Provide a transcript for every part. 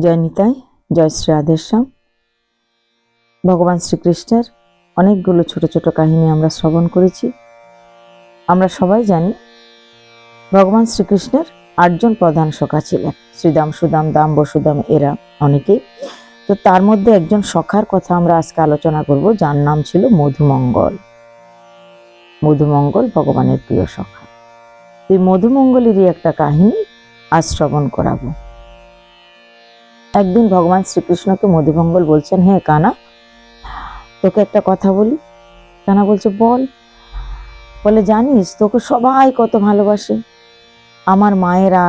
জয় নিতাই, জয় শ্রী রাধেশ্যাম। ভগবান শ্রীকৃষ্ণের অনেকগুলো ছোট ছোট কাহিনী আমরা শ্রবণ করেছি। আমরা সবাই জানি ভগবান শ্রীকৃষ্ণের 8 জন প্রধান সখা ছিলেন, শ্রীদাম, সুদাম, দাম, বসুদাম, এরা অনেকেই। তো তার মধ্যে একজন সখার কথা আমরা আজকে আলোচনা করব, যার নাম ছিল মধুমঙ্গল। মধুমঙ্গল ভগবানের প্রিয় সখা। এই মধুমঙ্গলেরই একটা কাহিনী আজ শ্রবণ করাবো। একদিন ভগবান শ্রীকৃষ্ণকে মধুমঙ্গল বলছেন, হে কানা, তোকে একটা কথা বলি। কানা বলছে, বল। বলে, জানিস তোকে সবাই কত ভালোবাসে, আমার মায়েরা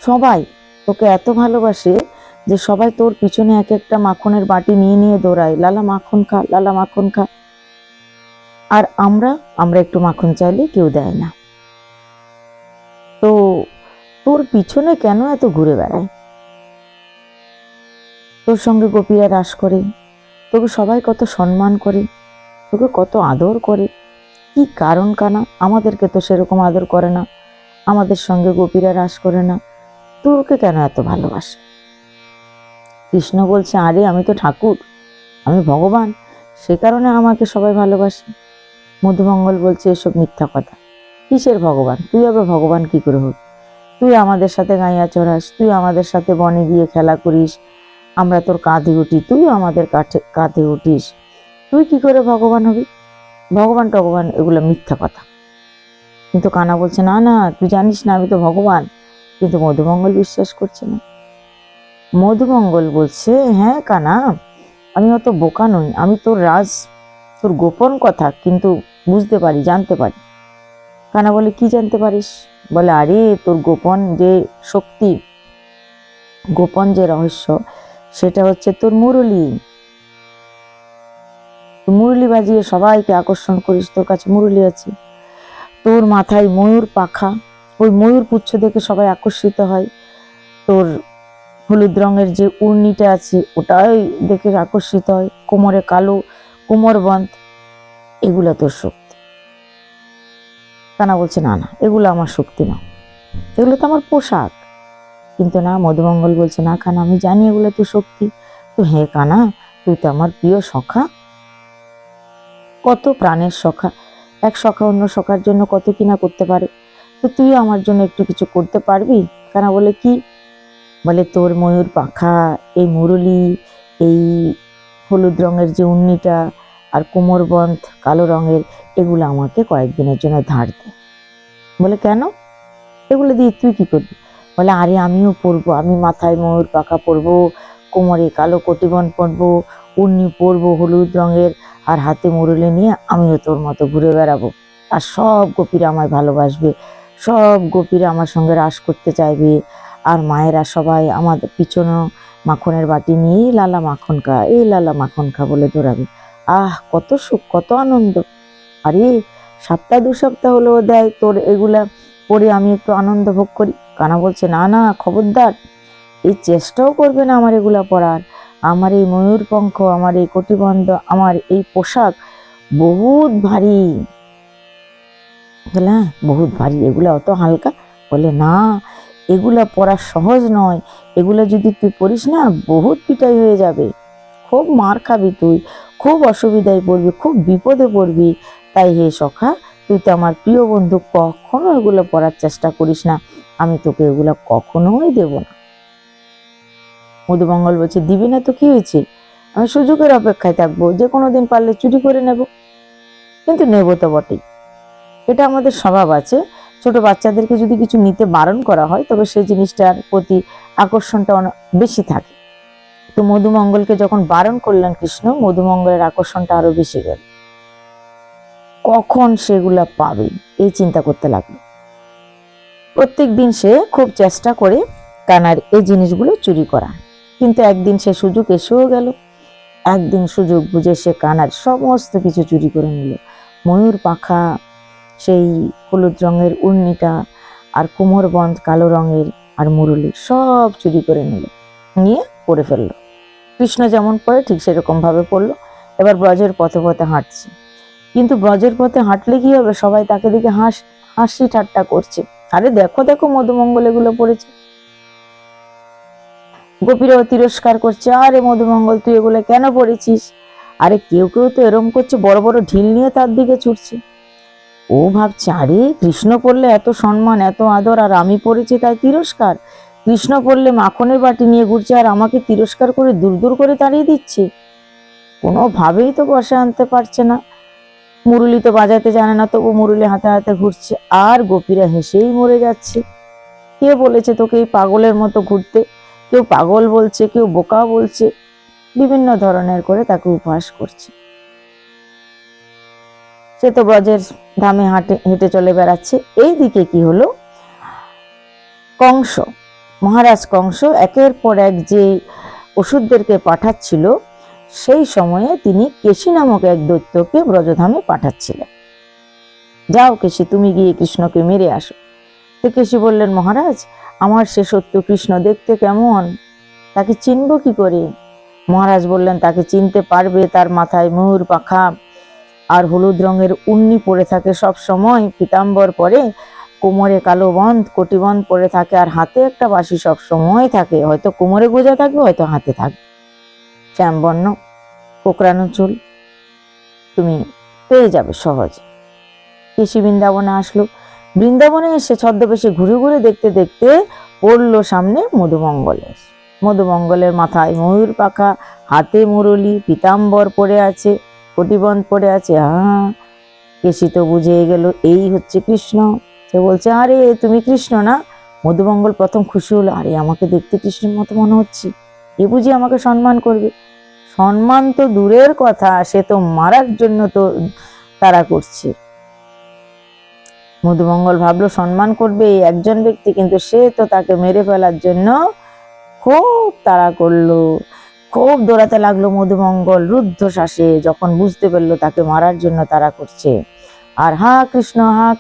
সবাই তোকে এত ভালোবাসে যে সবাই তোর পিছনে এক একটা মাখনের বাটি নিয়ে নিয়ে দৌড়ায়, লালা মাখন খা, লালা মাখন খা। আর আমরা একটু মাখন চাইলে কেউ দেয় না। তো তোর পিছনে কেন এত ঘুরে বেড়ায়? তোর সঙ্গে গোপীরা রাস করে, তোকে সবাই কত সম্মান করে, তোকে কত আদর করে। কি কারণ কানা? আমাদেরকে তো সেরকম আদর করে না, আমাদের সঙ্গে গোপীরা রাস করে না, তোকে কেন এত ভালোবাসে? কৃষ্ণ বলছে, আরে আমি তো ঠাকুর, আমি ভগবান, সে কারণে আমাকে সবাই ভালোবাসে। মধুমঙ্গল বলছে, এসব মিথ্যা কথা। কিসের ভগবান? তুই আবার ভগবান কি করে হবি? তুই আমাদের সাথে গাইয়া চড়াস, তুই আমাদের সাথে বনে গিয়ে খেলা করিস, আমরা তোর কাঁধে উঠি, তুইও আমাদের কাঁধে উঠিস, তুই কি করে ভগবান হবি? ভগবান টগবান এগুলো মিথ্যা কথা। কিন্তু কানা বলছে, না না, তুই জানিস না আমি তো ভগবান। কিন্তু মধুমঙ্গল বিশ্বাস করছে না। মধুমঙ্গল বলছে, হ্যাঁ কানা, আমি অত বোকা নই, আমি তোর গোপন কথা কিন্তু বুঝতে পারি, জানতে পারি। কানা বলে, কি জানতে পারিস? বলে, আরে তোর গোপন যে শক্তি, গোপন যে রহস্য, সেটা হচ্ছে তোর মুরলি। মুরলি বাজিয়ে সবাইকে আকর্ষণ করিস, তোর কাছে মুরলি আছে। তোর মাথায় ময়ূর পাখা, ওই ময়ূর পুচ্ছ দেখে সবাই আকর্ষিত হয়। তোর হলুদ রঙের যে উর্নিটা আছে ওটাই দেখে আকর্ষিত হয়। কোমরে কালো কোমরবন্ধ, এগুলা তোর শক্তি। কানা বলছে, না না, এগুলো আমার শক্তি না, এগুলো তো আমার পোশাক। কিন্তু না, মধুমঙ্গল বলছে, না কানা, আমি জানি এগুলো তো শক্তি। তো হে কানা, তুই তো আমার প্রিয় সখা, কত প্রাণের সখা। এক সখা অন্য সখার জন্য কত কিনা করতে পারে, তো তুই আমার জন্য একটু কিছু করতে পারবি? কানা বলে, কি? বলে, তোর ময়ূর পাখা, এই মুরলি, এই হলুদ রঙের যে উন্নিটা আর কোমরবন্ধ কালো রঙের, এগুলো আমাকে কয়েকদিনের জন্য ধার দে। বলে, কেন? এগুলো দিয়ে তুই কি করবি? বলে, আরে আমিও পরবো, আমি মাথায় ময়ূর পাখা পরবো, কোমরে কালো কটিবন্ধ পরবো, উন্নি পরবো হলুদ রঙের, আর হাতে মুরলি নিয়ে আমিও তোর মতো ঘুরে বেড়াবো। আর সব গোপীরা আমায় ভালোবাসবে, সব গোপীরা আমার সঙ্গে রাস করতে চাইবে, আর মায়েরা সবাই আমাদের পিছনে মাখনের বাটি নিয়ে লালা মাখন খা, এই লালা মাখন খা বলে দৌড়াবে। আহ, কত সুখ, কত আনন্দ। আরে 2 সপ্তাহ হলো দেয় তোর এগুলা পরে আমি একটু আনন্দ ভোগ করি। কানা বলছে, না না, খবরদার, এই চেষ্টাও করবে না আমার এগুলা পরার। আমার এই ময়ূর পঙ্খ, আমার এই কটিবন্ধ, আমার এই পোশাক বহুত ভারী। বলে, হ্যাঁ বহুত ভারী, এগুলা অত হালকা? বলে, না, এগুলা পরা সহজ নয়, এগুলা যদি তুই পরিস না বহুত পিটাই হয়ে যাবে, খুব মার খাবি তুই, খুব অসুবিধায় পড়বি, খুব বিপদে পড়বি। তাই হে সখা, তুই তো আমার প্রিয় বন্ধু, কখনো এগুলো পরার চেষ্টা করিস না, আমি তোকে এগুলো কখনোই দেব না। মধুমঙ্গল বলছে, দিবি না তো কি হয়েছে, আমি সুযোগের অপেক্ষায় থাকবো, যে কোনো দিন পারলে চুরি করে নেব, কিন্তু নেব তো বটেই। এটা আমাদের স্বভাব আছে, ছোট বাচ্চাদেরকে যদি কিছু নিতে বারণ করা হয় তবে সেই জিনিসটার প্রতি আকর্ষণটা অনেক বেশি থাকে। তো মধুমঙ্গলকে যখন বারণ করলেন কৃষ্ণ, মধুমঙ্গলের আকর্ষণটা আরো বেশি গেল, কখন সেগুলা পাবে এই চিন্তা করতে লাগলো। প্রত্যেক দিন সে খুব চেষ্টা করে কানার এই জিনিসগুলো চুরি করা, কিন্তু একদিন সে সুযোগ এসেও গেল। একদিন সুযোগ বুঝে সে কানার সমস্ত কিছু চুরি করে নিল। ময়ূর পাখা, সেই হলুদ রঙের উর্নিটা, আর কোমরবন্ধ কালো রঙের, আর মুরলি সব চুরি করে নিয়ে পরে ফেললো। কৃষ্ণ যেমন পড়ে ঠিক সেরকম ভাবে পড়লো। এবার ব্রজের পথে পথে হাঁটছে, কিন্তু ব্রজের পথে হাঁটলে কি হবে, সবাই তাকে দিকে হাসি ঠাট্টা করছে, আরে দেখো দেখো মধুমঙ্গল এগুলো পড়েছে। গোপীরাও তিরস্কার করছে, আরে মধুমঙ্গল তুই এগুলো কেন পড়েছিস? আরে কেউ কেউ তো এরম করছে, বড় বড় ঢিল নিয়ে তার দিকে ছুটছে। ও ভাবছে, আরে কৃষ্ণ পড়লে এত সম্মান এত আদর, আর আমি পড়েছি তাই তিরস্কার। কৃষ্ণ পড়লে মাখনের বাটি নিয়ে ঘুরছে আর আমাকে তিরস্কার করে দূর দূর করে তাড়িয়ে দিচ্ছে। কোনোভাবেই তো বসে আনতে পারছে না। মুরুলি তো বাজাতে জানে না, তবু মুরুলি হাতে হাতে ঘুরছে, আর গোপীরা হেসেই মরে যাচ্ছে। কে বলেছে তোকে এই পাগলের মতো ঘুরতে? কেউ পাগল বলছে, কেউ বোকা বলছে, বিভিন্ন ধরনের করে তাকে উপহাস করছে। সে তো ব্রজের ধামে হেঁটে চলে বেড়াচ্ছে। এইদিকে কি হলো, কংস, মহারাজ কংস একের পর এক যে ওষুধদেরকে পাঠাচ্ছিল, সেই সময়ে তিনি কেশী নামক এক দৈত্যকে ব্রজধামে পাঠাচ্ছিলেন। যাও কেশী, তুমি গিয়ে কৃষ্ণকে মেরে আসো। তো কেশী বললেন, মহারাজ আমার সে শত্রু কৃষ্ণ দেখতে কেমন, তাকে চিনব কি করে? মহারাজ বললেন, তাকে চিনতে পারবে, তার মাথায় ময়ূর পাখা আর হলুদ রঙের উন্নি পরে থাকে সব সময়, পীতাম্বর পরে, কোমরে কালো বন্ধ কটিবন্ধ পরে থাকে, আর হাতে একটা বাঁশি সব সময় থাকে, হয়তো কোমরে গোজা থাকবে, হয়তো হাতে থাকবে, শ্যামবর্ণ, কোকড়ানো চুল, তুমি পেয়ে যাবে সহজে। কেশী বৃন্দাবনে আসলো। বৃন্দাবনে এসে ছদ্মবেশে ঘুরে ঘুরে দেখতে দেখতে পড়লো সামনে মধুমঙ্গলের। মধুমঙ্গলের মাথায় ময়ূর পাখা, হাতে মুরলি, পীতাম্বর পরে আছে, কটিবন্ধ পরে আছে। কেশী তো বুঝে গেল এই হচ্ছে কৃষ্ণ। সে বলছে, আরে তুমি কৃষ্ণ না? মধুমঙ্গল প্রথম খুশি হলো, আরে আমাকে দেখতে কৃষ্ণের মতো মনে হচ্ছে, এ বুঝি আমাকে সম্মান করবে। সম্মান তো দূরের কথা, সে তো মারার জন্য তো তারা করছে। মধুমঙ্গল ভাবলো সম্মান করবে একজন ব্যক্তি, কিন্তু সে তো তাকে মেরে ফেলার জন্য খুব তাড়া করলো। খুব দৌড়াতে লাগলো মধুমঙ্গল রুদ্ধশ্বাসে, যখন বুঝতে পারলো তাকে মারার জন্য তাড়া করছে। আর হা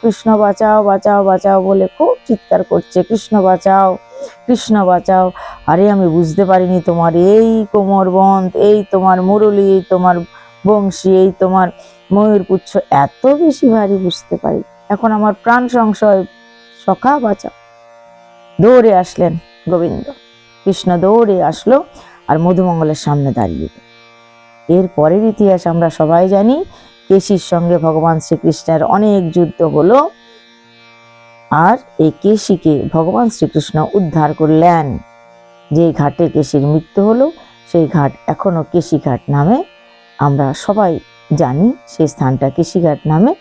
কৃষ্ণ বাঁচাও বাঁচাও বাঁচাও বলে খুব চিৎকার করছে, কৃষ্ণ বাঁচাও কৃষ্ণ বাঁচাও। আরে আমি বুঝতে পারিনি তোমার এই কোমরবন্ধ, এই তোমার মুরলি, এই তোমার বংশী, এই তোমার ময়ূরপুচ্ছ এত বেশি ভারী, বুঝতে পারি, এখন আমার প্রাণ সংশয়, সখা বাঁচাও। দৌড়ে আসলেন গোবিন্দ, কৃষ্ণ দৌড়ে আসলো আর মধুমঙ্গলের সামনে দাঁড়িয়ে। এর পরের ইতিহাস আমরা সবাই জানি। কেশীর সঙ্গে ভগবান শ্রীকৃষ্ণের অনেক যুদ্ধ হলো, আর এই কেশীকে ভগবান শ্রীকৃষ্ণ উদ্ধার করলেন। যে ঘাটে কেশীর মৃত্যু হলো সেই ঘাট এখনো কেশী ঘাট নামে আমরা সবাই জানি, সেই স্থানটা কেশী ঘাট নামে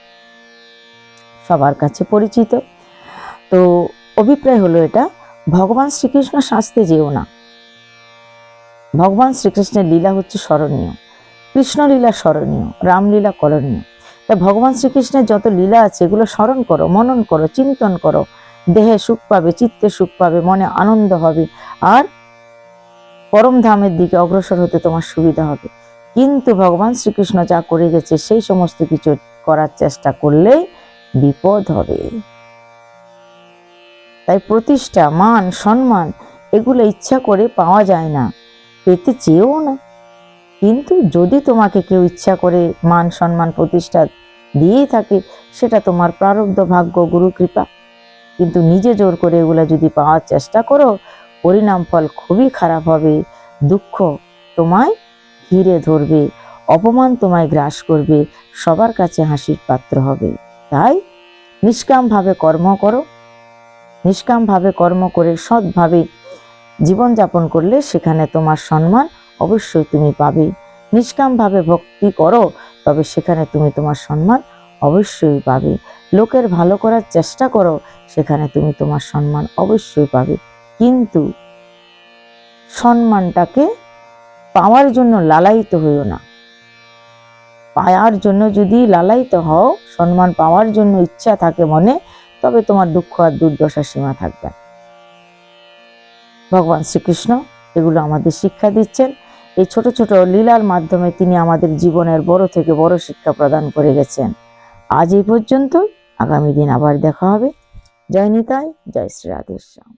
সবার কাছে পরিচিত। তো অভিপ্রায় হলো এটা, ভগবান শ্রীকৃষ্ণ শাস্তে যেও না। ভগবান শ্রীকৃষ্ণের লীলা হচ্ছে স্মরণীয়, কৃষ্ণ লীলা স্মরণীয়, রামলীলা করণীয়। তাই ভগবান শ্রীকৃষ্ণের যত লীলা আছে এগুলো স্মরণ করো, মনন করো, চিন্তন করো, দেহে সুখ পাবে, চিত্তে সুখ পাবে, মনে আনন্দ হবে, আর পরম ধামের দিকে অগ্রসর হতে তোমার সুবিধা হবে। কিন্তু ভগবান শ্রীকৃষ্ণ যা করে গেছে সেই সমস্ত কিছু করার চেষ্টা করলেই বিপদ হবে। তাই প্রতিষ্ঠা, মান, সম্মান এগুলো ইচ্ছা করে পাওয়া যায় না, পেতে চেয়েও না। কিন্তু যদি তোমাকে কেউ ইচ্ছা করে মান সম্মান প্রতিষ্ঠা দিয়েই থাকে, সেটা তোমার প্রারব্ধ, ভাগ্য, গুরু কৃপা। কিন্তু নিজে জোর করে এগুলা যদি পাওয়ার চেষ্টা করো, পরিণাম ফল খুবই খারাপ হবে। দুঃখ তোমায় ঘিরে ধরবে, অপমান তোমায় গ্রাস করবে, সবার কাছে হাসির পাত্র হবে। তাই নিষ্কামভাবে কর্ম করো, নিষ্কামভাবে কর্ম করে সৎভাবে জীবনযাপন করলে সেখানে তোমার সম্মান অবশ্যই তুমি পাবে। নিষ্কামভাবে ভক্তি করো, তবে সেখানে তুমি তোমার সম্মান অবশ্যই পাবে। লোকের ভালো করার চেষ্টা করো, সেখানে তুমি তোমার সম্মান অবশ্যই পাবে। কিন্তু সম্মানটাকে পাওয়ার জন্য লালায়িত হইও না। পাওয়ার জন্য যদি লালায়িত হও, সম্মান পাওয়ার জন্য ইচ্ছা থাকে মনে, তবে তোমার দুঃখ আর দুর্দশার সীমা থাকবে। ভগবান শ্রীকৃষ্ণ এগুলো আমাদের শিক্ষা দিচ্ছেন। এই ছোট ছোট লীলার মাধ্যমে তিনি আমাদের জীবনের বড় থেকে বড় শিক্ষা প্রদান করে গেছেন। আজ এই পর্যন্ত, আগামী দিন আবার দেখা হবে। জয় নিতাই, জয় শ্রী রাধেশ্যাম।